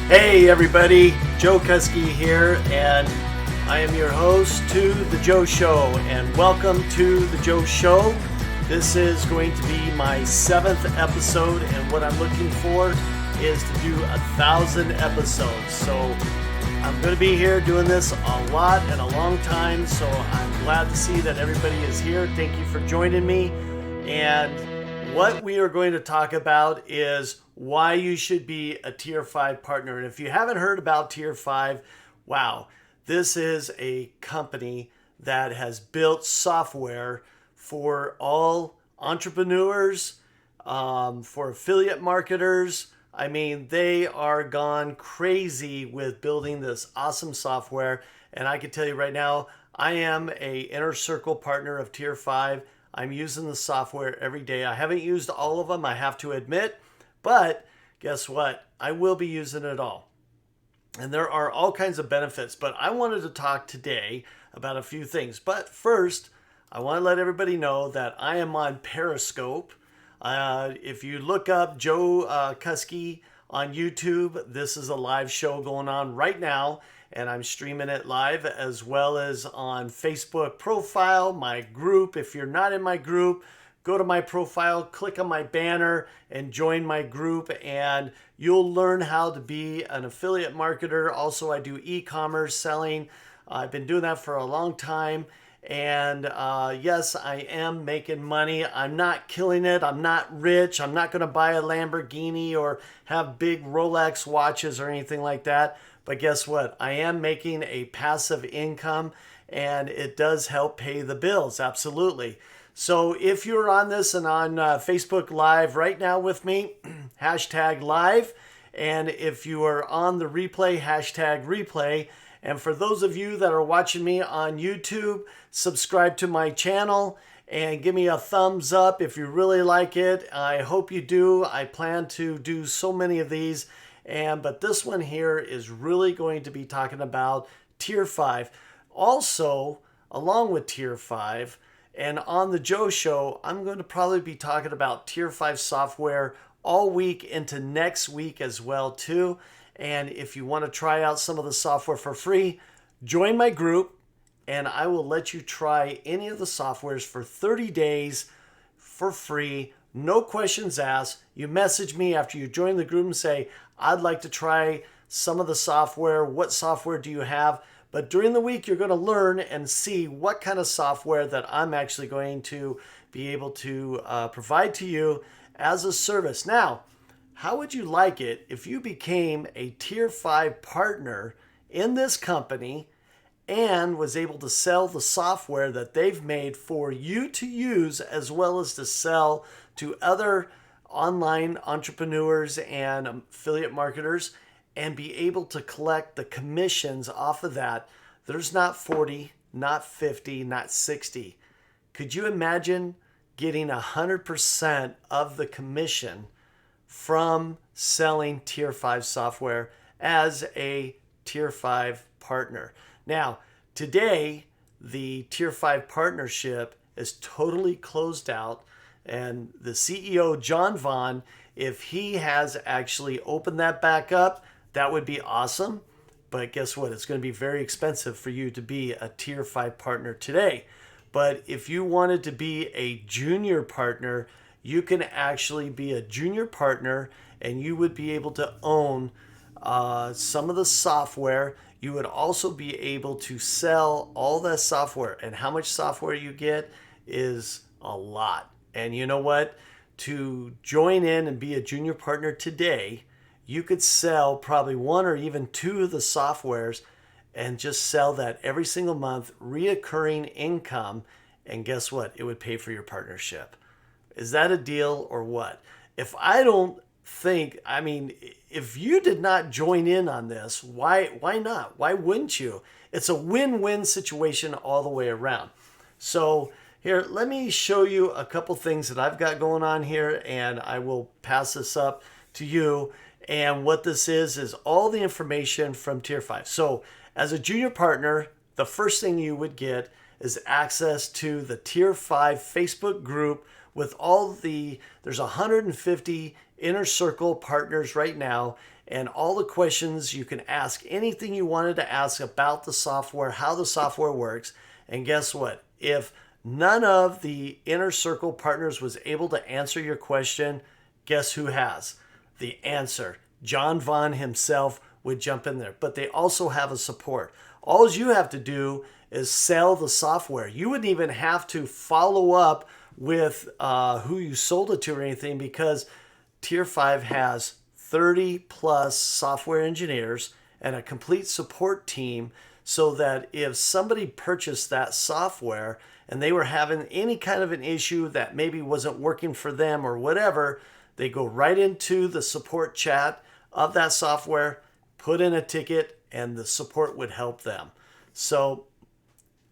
Hey everybody, Joe Kuski here, and I am your host to The Joe Show, and welcome to The Joe Show. This is going to be my 7th episode, and what I'm looking for is to do 1,000 episodes. So I'm going to be here doing this a lot and a long time, so I'm glad to see that everybody is here. Thank you for joining me. And what we are going to talk about is why you should be a Tier 5 partner. And if you haven't heard about Tier 5, wow, this is a company that has built software for all entrepreneurs, for affiliate marketers. I mean, they are gone crazy with building this awesome software. And I can tell you right now, I am a inner circle partner of Tier 5. I'm using the software every day. I haven't used all of them, I have to admit. But guess what? I will be using it all. And there are all kinds of benefits. But I wanted to talk today about a few things. But first, I want to let everybody know that I am on Periscope. If you look up Joe Kuski on YouTube, this is a live show going on right now. And I'm streaming it live, as well as on Facebook profile, my group. If you're not in my group, go to my profile, click on my banner, and join my group, and you'll learn how to be an affiliate marketer. Also, I do e-commerce selling. I've been doing that for a long time, and yes, I am making money. I'm not killing it. I'm not rich. I'm not going to buy a Lamborghini or have big Rolex watches or anything like that. But guess what? I am making a passive income, and it does help pay the bills. Absolutely. So if you're on this and on Facebook Live right now with me, hashtag live. And if you are on the replay, hashtag replay. And for those of you that are watching me on YouTube, subscribe to my channel and give me a thumbs up if you really like it. I hope you do. I plan to do so many of these. But this one here is really going to be talking about Tier 5. Also, along with Tier 5, and on the Joe Show, I'm going to probably be talking about Tier 5 software all week into next week as well too. And if you want to try out some of the software for free, join my group and I will let you try any of the softwares for 30 days for free. No questions asked. You message me after you join the group and say, I'd like to try some of the software. What software do you have? But during the week, you're going to learn and see what kind of software that I'm actually going to be able to provide to you as a service. Now, how would you like it if you became a Tier 5 partner in this company and was able to sell the software that they've made for you to use, as well as to sell to other online entrepreneurs and affiliate marketers, and be able to collect the commissions off of that? There's not 40, not 50, not 60. Could you imagine getting 100% of the commission from selling Tier 5 software as a Tier 5 partner? Now, today, the Tier 5 partnership is totally closed out, and the CEO, John Vaughn, if he has actually opened that back up, that would be awesome. But guess what? It's going to be very expensive for you to be a Tier 5 partner today. But if you wanted to be a junior partner, you can actually be a junior partner and you would be able to own some of the software. You would also be able to sell all that software. And how much software you get is a lot. And you know what? To join in and be a junior partner today, you could sell probably one or even two of the softwares and just sell that every single month, reoccurring income. And guess what? It would pay for your partnership. Is that a deal or what? If you did not join in on this, why not? Why wouldn't you? It's a win-win situation all the way around. So here, let me show you a couple things that I've got going on here, and I will pass this up to you. And what this is all the information from Tier 5. So as a junior partner, the first thing you would get is access to the Tier 5 Facebook group with there's 150 inner circle partners right now, and all the questions. You can ask anything you wanted to ask about the software, how the software works. And guess what? If none of the inner circle partners was able to answer your question, guess who has the answer? John Vaughn himself would jump in there. But they also have a support. All you have to do is sell the software. You wouldn't even have to follow up with who you sold it to or anything, because Tier 5 has 30 plus software engineers and a complete support team, so that if somebody purchased that software and they were having any kind of an issue that maybe wasn't working for them or whatever, they go right into the support chat of that software, put in a ticket, and the support would help them. So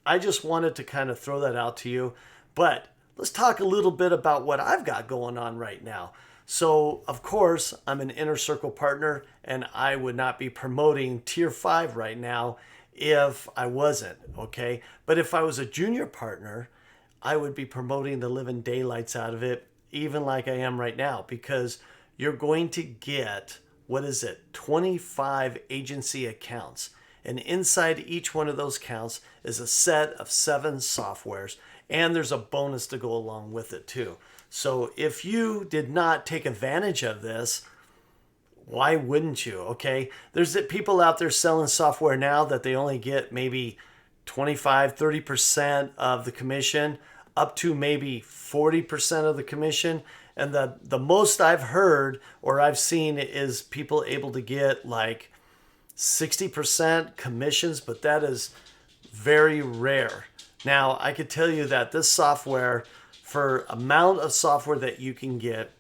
I just wanted to kind of throw that out to you. But let's talk a little bit about what I've got going on right now. So, of course, I'm an inner circle partner, and I would not be promoting Tier 5 right now if I wasn't, okay? But if I was a junior partner, I would be promoting the living daylights out of it, even like I am right now, because you're going to get, 25 agency accounts. And inside each one of those accounts is a set of 7 softwares, and there's a bonus to go along with it too. So if you did not take advantage of this, why wouldn't you? Okay, there's people out there selling software now that they only get maybe 25-30% of the commission, up to maybe 40% of the commission. And the most I've heard or I've seen is people able to get like 60% commissions, but that is very rare. Now, I could tell you that this software, for amount of software that you can get,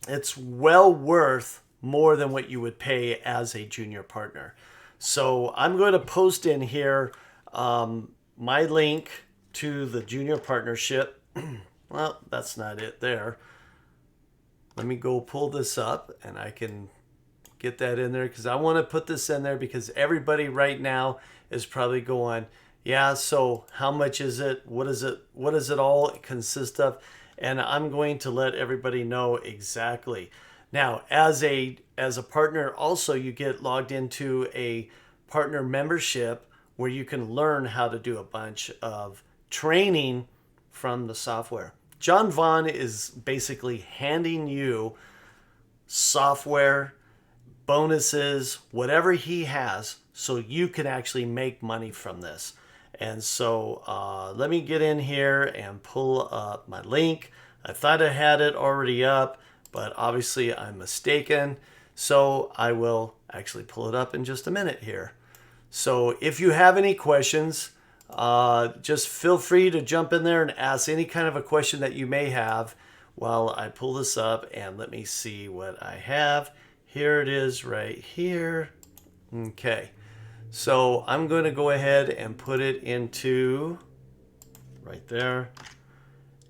it's well worth more than what you would pay as a junior partner. So I'm going to post in here my link to the junior partnership. Well, that's not it there. Let me go pull this up and I can get that in there, because I want to put this in there because everybody right now is probably going, yeah, so how much is it? What is it? What does it all consist of? And I'm going to let everybody know exactly. Now, as a partner, also you get logged into a partner membership where you can learn how to do a bunch of training from the software. John Vaughn is basically handing you software, bonuses, whatever he has, so you can actually make money from this. And so let me get in here and pull up my link. I thought I had it already up, but obviously I'm mistaken. So I will actually pull it up in just a minute here. So if you have any questions, just feel free to jump in there and ask any kind of a question that you may have while I pull this up. And let me see what I have. Here it is right here. Okay. So I'm going to go ahead and put it into right there.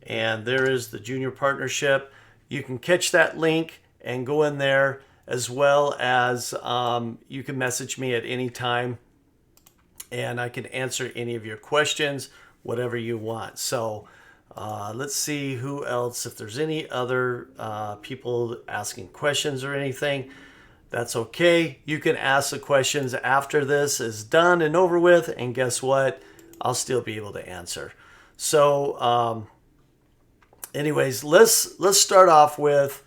And there is the junior partnership. You can catch that link and go in there, as well as you can message me at any time and I can answer any of your questions, whatever you want. So let's see who else, if there's any other people asking questions or anything. That's okay. You can ask the questions after this is done and over with, and guess what? I'll still be able to answer. So anyways, let's start off with,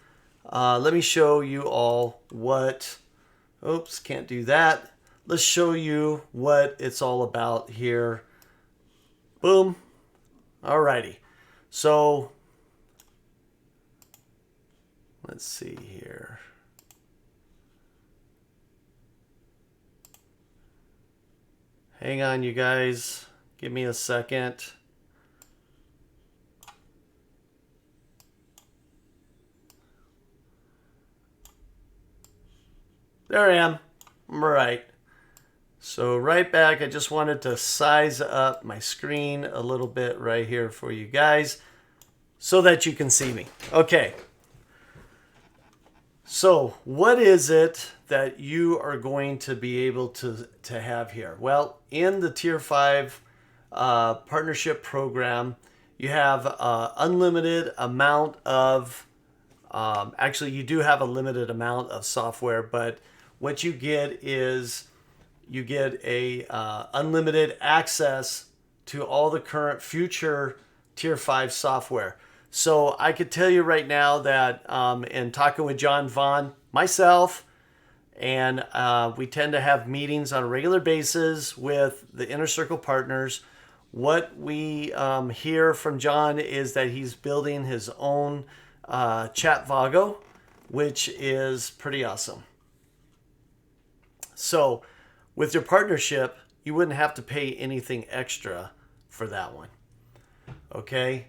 let me show you all what, oops, can't do that. Let's show you what it's all about here. Boom. Alrighty. So let's see here. Hang on, you guys. Give me a second. There I am. I'm right. So right back, I just wanted to size up my screen a little bit right here for you guys so that you can see me. Okay. So what is it that you are going to be able to have here? Well, in the Tier 5 partnership program, you have unlimited amount of Actually, you do have a limited amount of software, but what you get is you get a unlimited access to all the current future Tier 5 software. So I could tell you right now that in talking with Vaughn, myself, and we tend to have meetings on a regular basis with the Inner Circle partners. What we hear from John is that he's building his own chat Vago, which is pretty awesome. So with your partnership, you wouldn't have to pay anything extra for that one. Okay.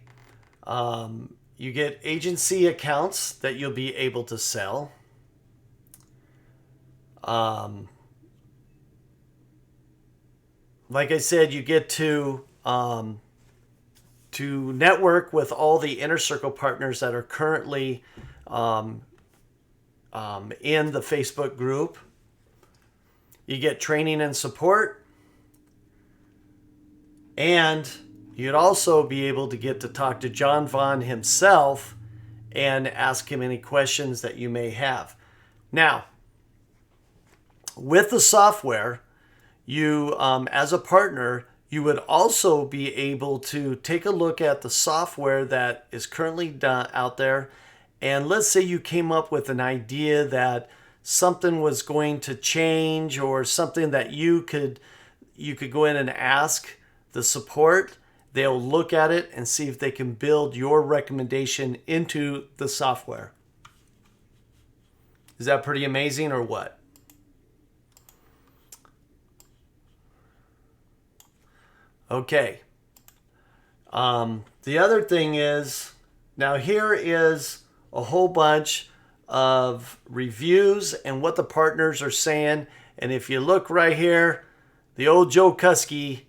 You get agency accounts that you'll be able to sell. Like I said, you get to network with all the Inner Circle partners that are currently in the Facebook group. You get training and support. And you'd also be able to get to talk to Vaughn himself and ask him any questions that you may have. Now, with the software, you, as a partner, you would also be able to take a look at the software that is currently out there. And let's say you came up with an idea that something was going to change, or something that you could go in and ask the support. They'll look at it and see if they can build your recommendation into the software. Is that pretty amazing or what? Okay. The other thing is, now here is a whole bunch of reviews and what the partners are saying. And if you look right here, the old Joe Kuski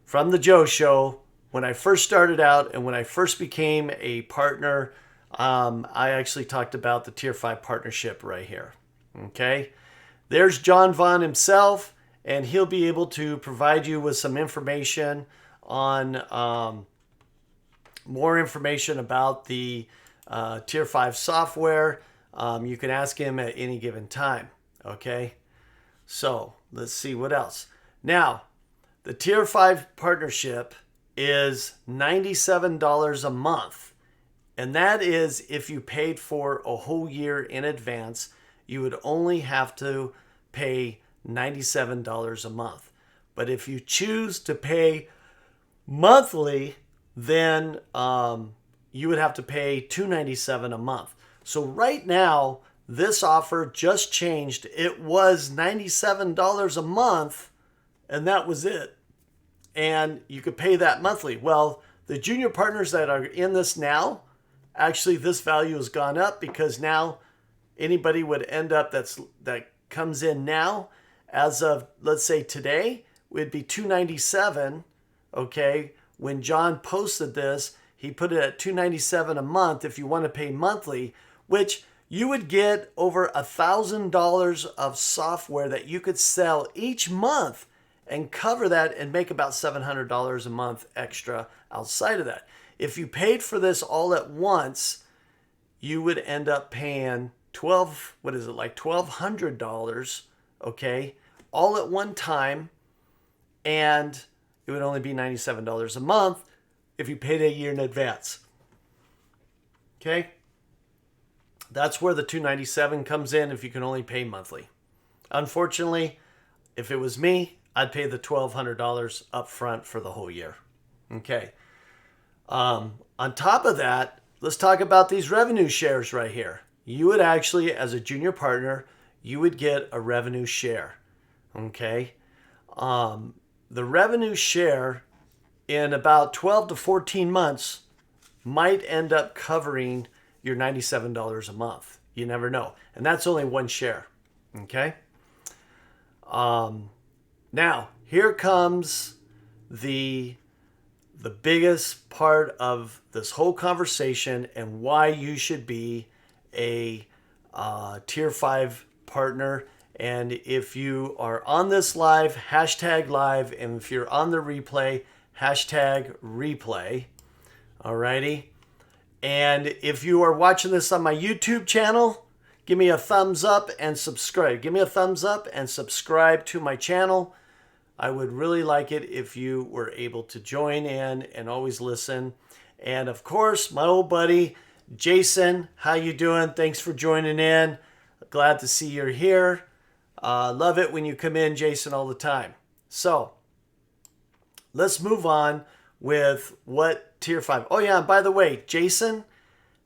from the Joe Show, when I first started out and when I first became a partner, I actually talked about the Tier 5 partnership right here. Okay. There's Vaughn himself, and he'll be able to provide you with some information on more information about the Tier 5 software. You can ask him at any given time. Okay. So let's see what else. Now, the Tier 5 partnership is $97 a month. And that is if you paid for a whole year in advance, you would only have to pay $97 a month. But if you choose to pay monthly, then you would have to pay $297 a month. So right now, this offer just changed. It was $97 a month, and that was it. And you could pay that monthly. Well, the junior partners that are in this now, actually this value has gone up, because now anybody would end up that comes in now, as of, let's say today, would be $297. Okay, when John posted this, he put it at $297 a month if you want to pay monthly, which you would get over $1,000 of software that you could sell each month and cover that and make about $700 a month extra outside of that. If you paid for this all at once, you would end up paying $1,200, okay, all at one time, and it would only be $97 a month if you paid a year in advance. Okay? That's where the $297 comes in if you can only pay monthly. Unfortunately, if it was me, I'd pay the $1,200 up front for the whole year. Okay. On top of that, let's talk about these revenue shares right here. You would actually, as a junior partner, you would get a revenue share. Okay. The revenue share in about 12 to 14 months might end up covering your $97 a month. You never know. And that's only one share. Okay. Now, here comes the biggest part of this whole conversation and why you should be a Tier 5 partner. And if you are on this live, hashtag live. And if you're on the replay, hashtag replay. Alrighty. And if you are watching this on my YouTube channel, give me a thumbs up and subscribe. Give me a thumbs up and subscribe to my channel. I would really like it if you were able to join in and always listen. And of course, my old buddy, Jason, how you doing? Thanks for joining in. Glad to see you're here. Love it when you come in, Jason, all the time. So let's move on with what Tier 5. Oh yeah, and by the way, Jason,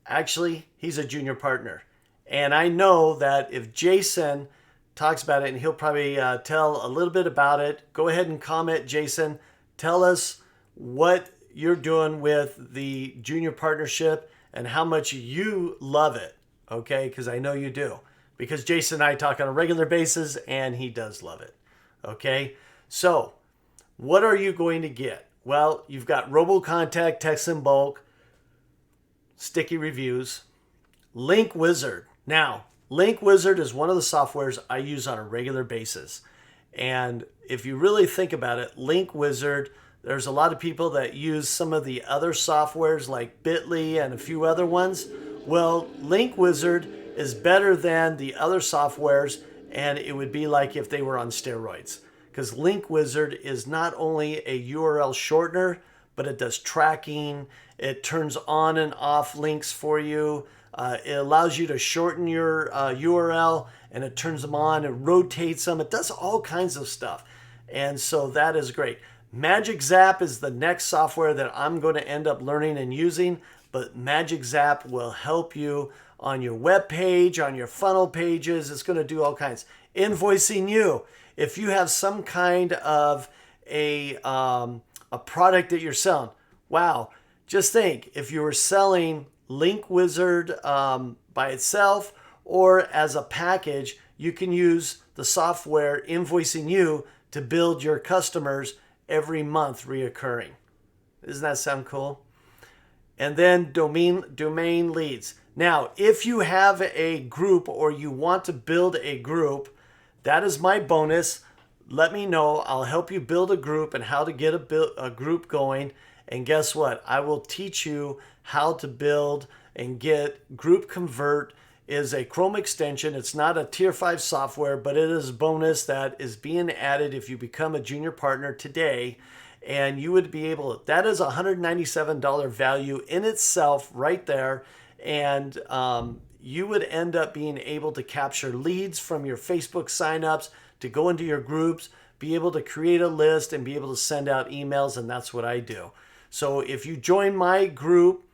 actually, he's a junior partner. And I know that if Jason talks about it, and he'll probably tell a little bit about it, go ahead and comment, Jason. Tell us what you're doing with the junior partnership and how much you love it, okay? Because I know you do. Because Jason and I talk on a regular basis, and he does love it, okay? So what are you going to get? Well, you've got RoboContact, Text in Bulk, Sticky Reviews, Link Wizard. Now, Link Wizard is one of the softwares I use on a regular basis. And if you really think about it, Link Wizard, there's a lot of people that use some of the other softwares like Bitly and a few other ones. Well, Link Wizard is better than the other softwares, and it would be like if they were on steroids. Because Link Wizard is not only a URL shortener, but it does tracking. It turns on and off links for you. It allows you to shorten your URL, and it turns them on. It rotates them. It does all kinds of stuff. And so that is great. Magic Zap is the next software that I'm going to end up learning and using. But Magic Zap will help you on your web page, on your funnel pages. It's going to do all kinds. Invoicing you. If you have some kind of a product that you're selling, wow, just think if you were selling Link Wizard by itself or as a package, you can use the software Invoicing You to build your customers every month reoccurring. Doesn't that sound cool? And then domain leads. Now, if you have a group or you want to build a group, that is my bonus. Let me know. I'll help you build a group and how to get a group going. And guess what? I will teach you how to build and get Group Convert. Is a Chrome extension. It's not a Tier 5 software, but it is a bonus that is being added if you become a junior partner today. And you would be able, that is a $197 value in itself right there. And you would end up being able to capture leads from your Facebook signups to go into your groups, be able to create a list and be able to send out emails. And that's what I do. So if you join my group,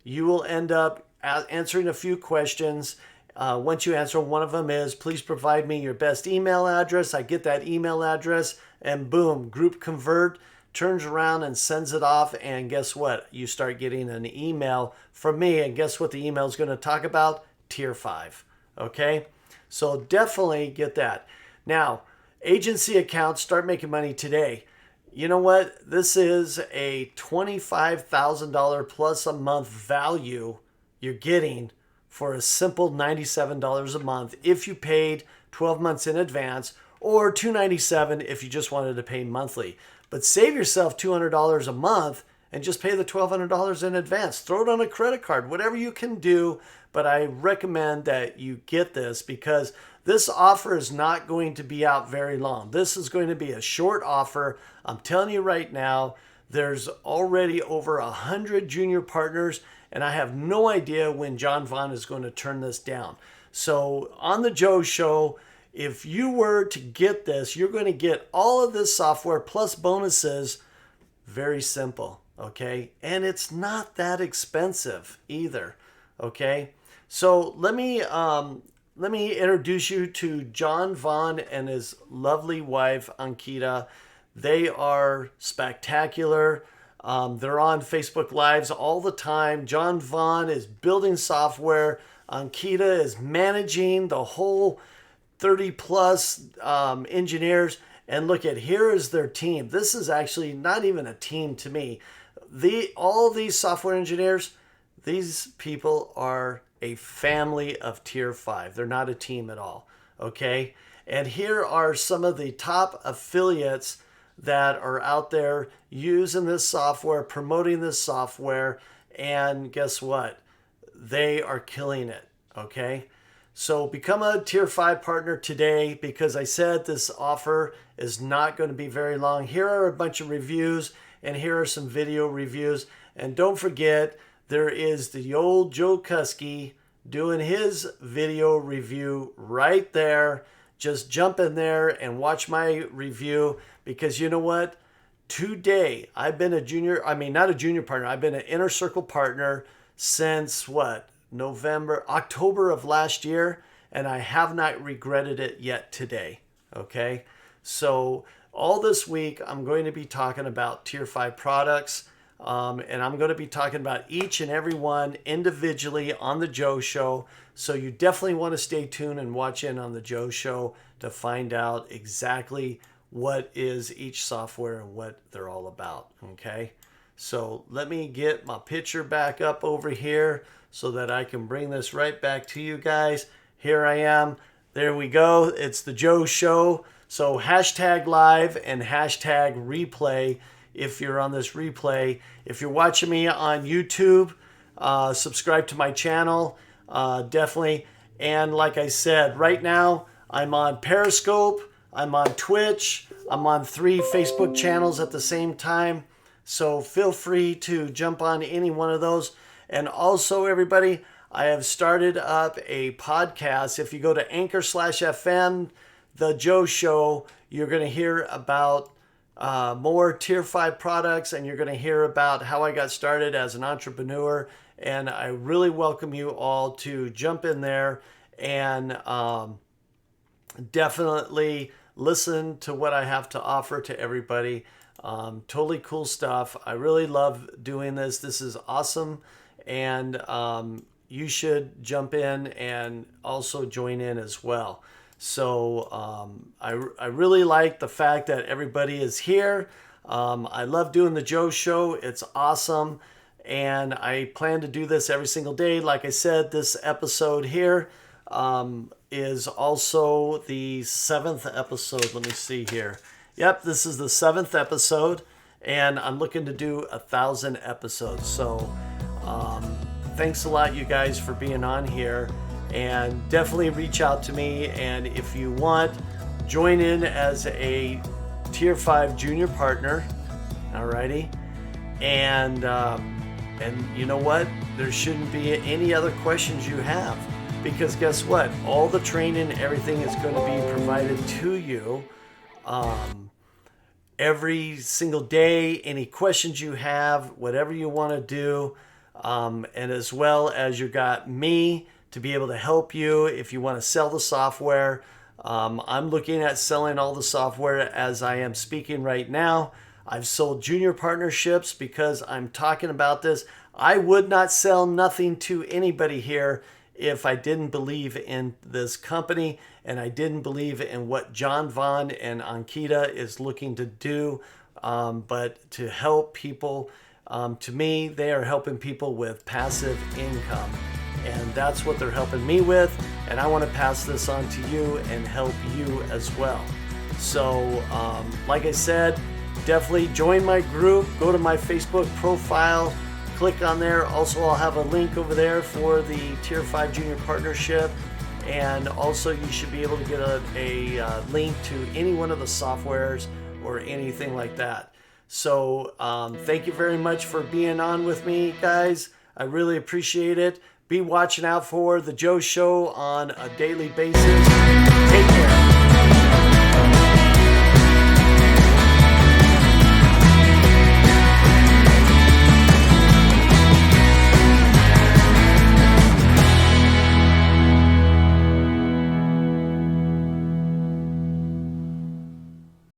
you will end up answering a few questions. Once you answer, one of them is, please provide me your best email address. I get that email address and boom, Group Convert turns around and sends it off. And guess what? You start getting an email from me. And guess what the email is going to talk about? Tier 5. Okay. So definitely get that. Now, agency accounts, start making money today. You know what? This is a $25,000 plus a month value you're getting for a simple $97 a month if you paid 12 months in advance, or $297 if you just wanted to pay monthly. But save yourself $200 a month and just pay the $1,200 in advance. Throw it on a credit card, whatever you can do. But I recommend that you get this because this offer is not going to be out very long. This is going to be a short offer. I'm telling you right now, there's already over 100 junior partners, and I have no idea when John Vaughn is going to turn this down. So on the Joe Show, if you were to get this, you're going to get all of this software plus bonuses. Very simple, okay? And it's not that expensive either, okay? So let me introduce you to John Vaughn and his lovely wife, Ankita. They are spectacular. They're on Facebook Lives all the time. John Vaughn is building software. Ankita is managing the whole 30 plus engineers. And look at, here is their team. This is actually not even a team to me. All these software engineers, these people are a family of Tier 5. They're not a team at all, okay? And here are some of the top affiliates that are out there using this software, promoting this software, and guess what? they are killing it, okay? So become a Tier 5 partner today, because I said this offer is not going to be very long. Here are a bunch of reviews, and here are some video reviews. And don't forget, there is the old Joe Kuski doing his video review right there. Just jump in there and watch my review, because you know what? Today, I've been not a junior partner, I've been an inner circle partner since what? October of last year, and I have not regretted it yet today. Okay, so all this week I'm going to be talking about Tier 5 products, and I'm going to be talking about each and every one individually on the Joe Show. So you definitely want to stay tuned and watch in on the Joe Show to find out exactly what is each software and what they're all about. Okay, so let me get my picture back up over here so that I can bring this right back to you guys. Here I am. There we go. It's the Joe Show. So hashtag live and hashtag replay if you're on this replay. If you're watching me on YouTube, subscribe to my channel, definitely. And like I said, right now I'm on Periscope, I'm on Twitch, I'm on 3 Facebook channels at the same time. So feel free to jump on any one of those. And also, everybody, I have started up a podcast. If you go to Anchor/FM, The Joe Show, you're going to hear about more Tier 5 products, and you're going to hear about how I got started as an entrepreneur. And I really welcome you all to jump in there and definitely listen to what I have to offer to everybody. Totally cool stuff. I really love doing this. This is awesome. And you should jump in and also join in as well. So I really like the fact that everybody is here. I love doing the Joe Show. It's awesome. And I plan to do this every single day. Like I said, this episode here is also the 7th episode. Let me see here. Yep, this is the 7th episode. And I'm looking to do 1,000 episodes. So thanks a lot, you guys, for being on here. And definitely reach out to me. And if you want, join in as a Tier 5 Junior partner. Alrighty. And you know what? There shouldn't be any other questions you have. Because guess what? All the training, everything is going to be provided to you every single day. Any questions you have, whatever you want to do. And as well as you got me to be able to help you if you want to sell the software. I'm looking at selling all the software as I am speaking right now. I've sold junior partnerships because I'm talking about this. I would not sell nothing to anybody here if I didn't believe in this company and I didn't believe in what John Vaughn and Ankita is looking to do, but to help people. To me, they are helping people with passive income, and that's what they're helping me with, and I want to pass this on to you and help you as well. So like I said, definitely join my group. Go to my Facebook profile, click on there. Also, I'll have a link over there for the Tier 5 Junior Partnership, and also you should be able to get a link to any one of the softwares or anything like that. So thank you very much for being on with me, guys. I really appreciate it. Be watching out for the Joe Show on a daily basis.